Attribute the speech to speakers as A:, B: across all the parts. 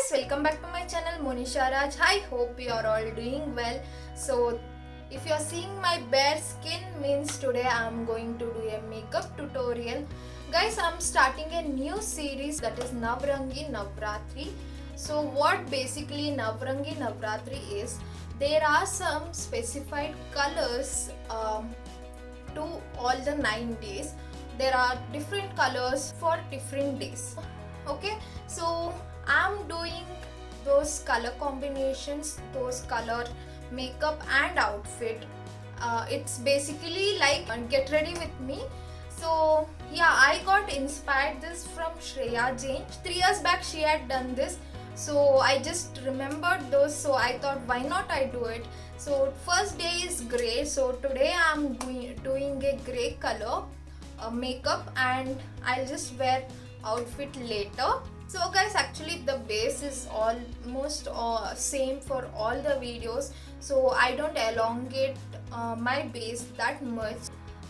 A: guys, welcome back to my channel Monisha Raj. I hope you are all doing well. So if you are seeing my bare skin means today I am going to do a makeup tutorial. Guys, I am starting a new series that is Navrangi Navratri. So what basically Navrangi Navratri is, there are some specified colors to all the 9 days. There are different colors for different days. Okay, so I'm doing those color combinations, those color makeup and outfit. It's basically like get ready with me. So yeah, I got inspired this from Shreya Jain. 3 years back she had done this, so I just remembered those, so I thought why not I do it. So first day is grey, so today I'm doing a grey color makeup and I'll just wear outfit later. So guys, actually the base is almost same for all the videos, so I don't elongate my base that much.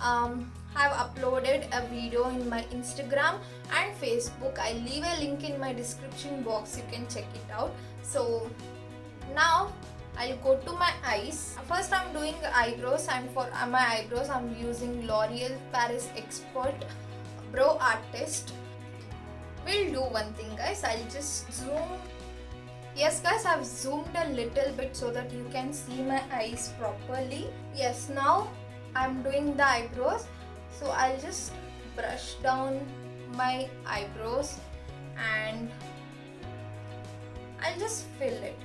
A: I've uploaded a video in my Instagram and Facebook. I'll leave a link in my description box, you can check it out. So now I'll go to my eyes. First I'm doing eyebrows, and for my eyebrows I'm using L'Oreal Paris Expert Brow Artist. We'll do one thing guys, I'll just zoom. Yes guys, I've zoomed a little bit so that you can see my eyes properly. Yes, now I'm doing the eyebrows, so I'll just brush down my eyebrows and I'll just fill it.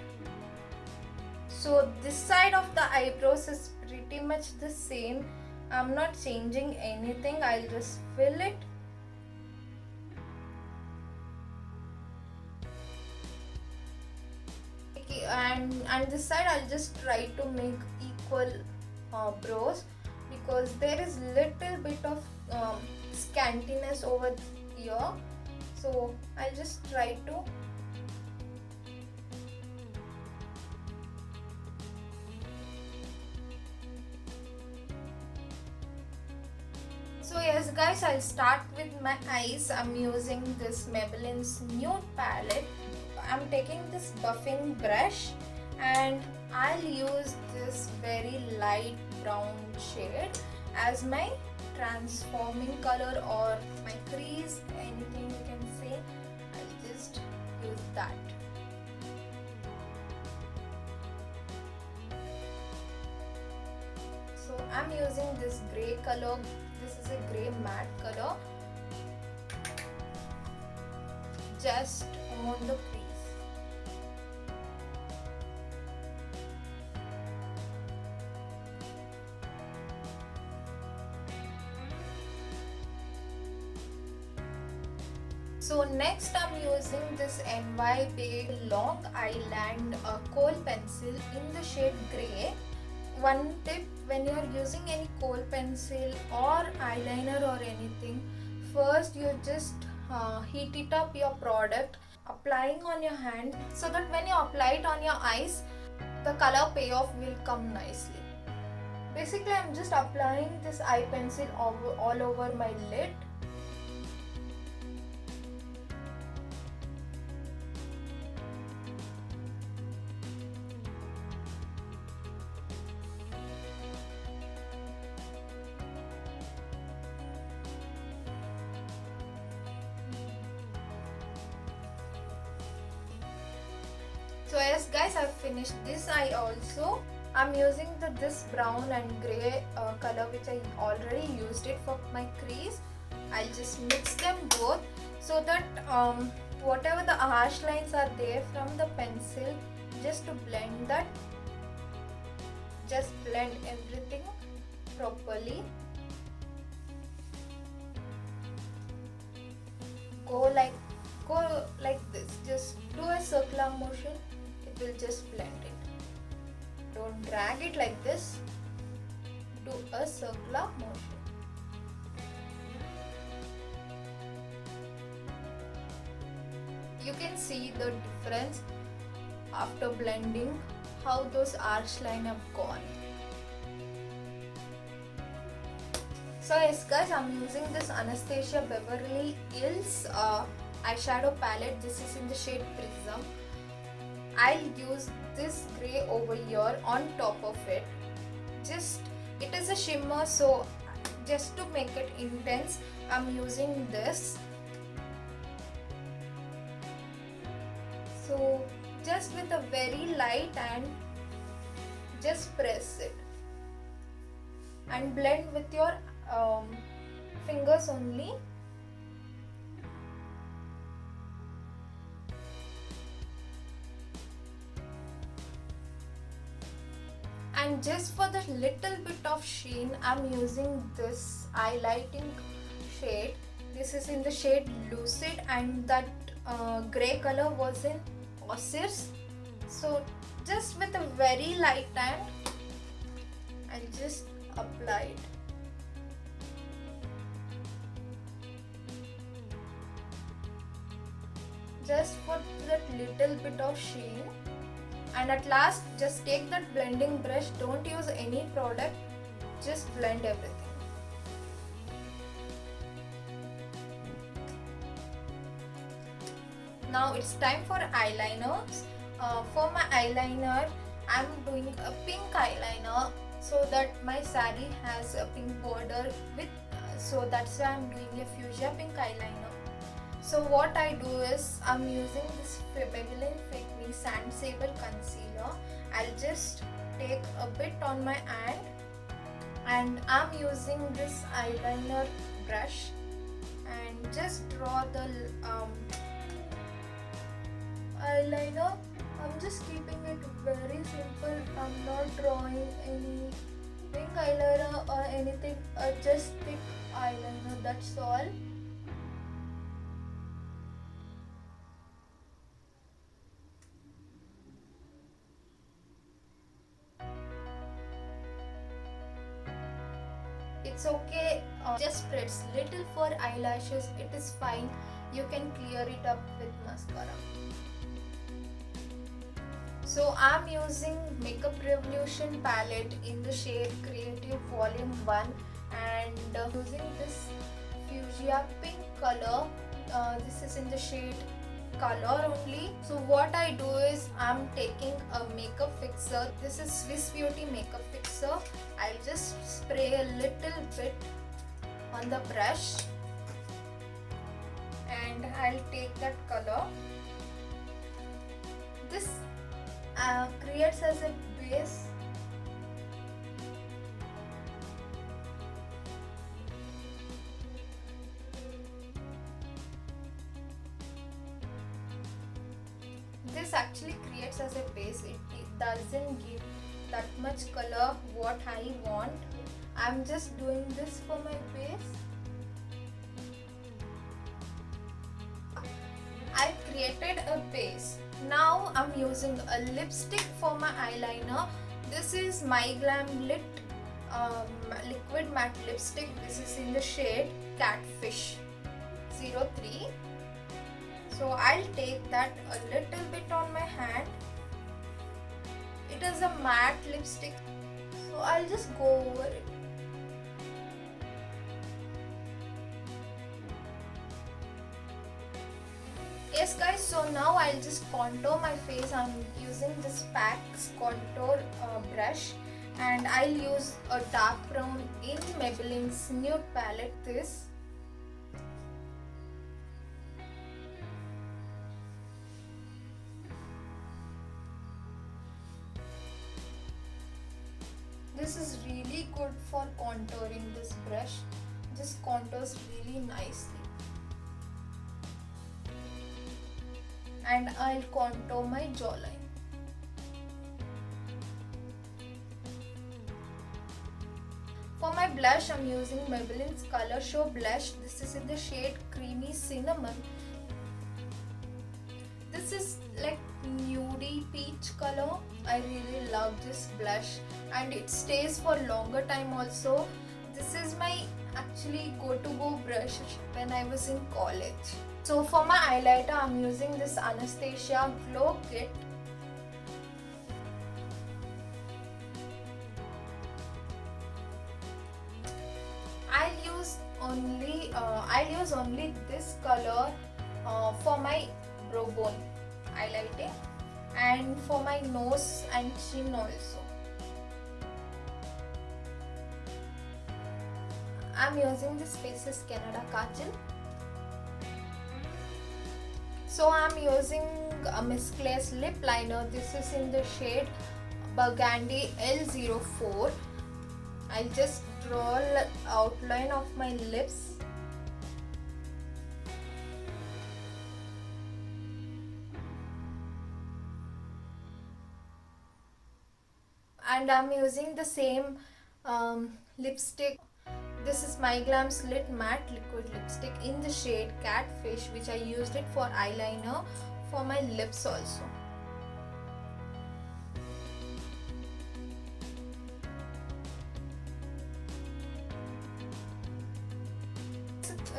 A: So this side of the eyebrows is pretty much the same. I'm not changing anything, I'll just fill it. And this side I'll just try to make equal brows, because there is little bit of scantiness over here, so I'll just try to So yes guys, I'll start with my eyes. I'm using this Maybelline's nude palette. I'm taking this buffing brush and I'll use this very light brown shade as my transforming color or my crease, anything you can say. I'll just use that. So I'm using this grey color. This is a grey matte color, just on the crease. So next I'm using this NY Big Long Eyeliner kohl pencil in the shade grey. One tip, when you are using any kohl pencil or eyeliner or anything, first you just heat it up your product, applying on your hand, so that when you apply it on your eyes, the color payoff will come nicely. Basically I'm just applying this eye pencil all over my lid. So yes guys, I've finished this eye also. I'm using this brown and grey color which I already used it for my crease. I'll just mix them both so that whatever the harsh lines are there from the pencil, just to blend that, just blend everything properly. Go like this, just do a circular motion, it will just blend it. Don't drag it like this, do a circular motion. You can see the difference after blending, how those arch lines have gone. So yes guys, I'm using this Anastasia Beverly Hills eyeshadow palette. This is in the shade Prism. I'll use this grey over here on top of it. Just, it is a shimmer, so just to make it intense, I'm using this. So just with a very light hand, just press it and blend with your fingers only. And just for the little bit of sheen, I'm using this highlighting shade. This is in the shade Lucid, and that grey color was in Osiris. So just with a very light hand, I'll just apply it. Just for that little bit of sheen. And at last, just take that blending brush, don't use any product, just blend everything. Now it's time for eyeliners. For my eyeliner, I'm doing a pink eyeliner so that my saree has a pink border with, so that's why I'm doing a fuchsia pink eyeliner. So what I do is, I'm using this Maybelline Fit Me Sand Sable Concealer. I'll just take a bit on my hand, and I'm using this eyeliner brush and just draw the eyeliner. I'm just keeping it very simple. I'm not drawing any pink eyeliner or anything, just thick eyeliner, that's all. It's okay, just spreads little for eyelashes, it is fine. You can clear it up with mascara. So I'm using Makeup Revolution palette in the shade Creative Volume 1, and using this fuchsia pink color. This is in the shade Color only. So what I do is, I'm taking a makeup fixer. This is Swiss Beauty makeup fixer. I'll just spray a little bit on the brush, and I'll take that color. This creates as a base. This actually creates as a base. It doesn't give that much color what I want. I'm just doing this for my base. I created a base. Now I'm using a lipstick for my eyeliner. This is My Glam Lit liquid matte lipstick. This is in the shade Catfish 03. So I'll take that a little bit on my hand. It is a matte lipstick, so I'll just go over it. Yes guys, so now I'll just contour my face. I'm using this PAC's contour brush, and I'll use a dark brown in Maybelline's nude palette. This is really good for contouring. This brush just contours really nicely. And I'll contour my jawline. For my blush, I'm using Maybelline's Color Show blush. This is in the shade Creamy Cinnamon. This is like nudie peach color. I really love this blush, and it stays for longer time also. This is my actually go-to-go brush when I was in college. So for my highlighter, I'm using this Anastasia Glow Kit. I'll use only this color for my brow bone highlighting. and for my nose and chin also. I'm using this Faces Canada Kajal. So I'm using a Miss Claire's lip liner. This is in the shade Burgundy L04. I'll just draw the outline of my lips. And I'm using the same lipstick. This is My Glam's Lit Matte Liquid Lipstick in the shade Catfish, which I used it for eyeliner for my lips also.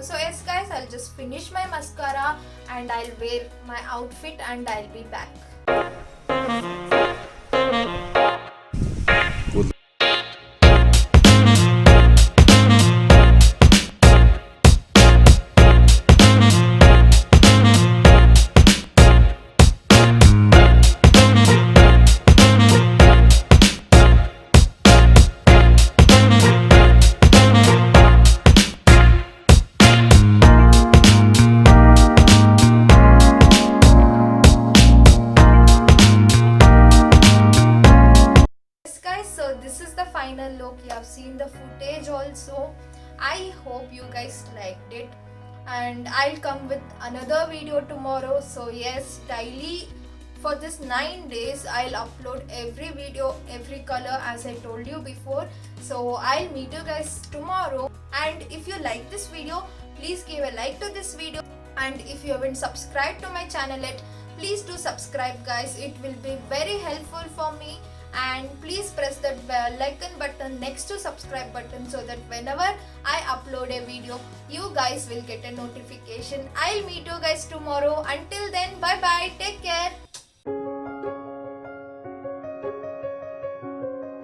A: So yes guys, I'll just finish my mascara and I'll wear my outfit and I'll be back. So this is the final look. You have seen the footage also. I hope you guys liked it, and I'll come with another video tomorrow. So yes, daily for this 9 days I'll upload every video, every color, as I told you before. So I'll meet you guys tomorrow, and if you like this video, please give a like to this video, and if you haven't subscribed to my channel yet, please do subscribe guys. It will be very helpful for me. And please press that bell icon button next to subscribe button, so that whenever I upload a video, you guys will get a notification. I'll meet you guys tomorrow. Until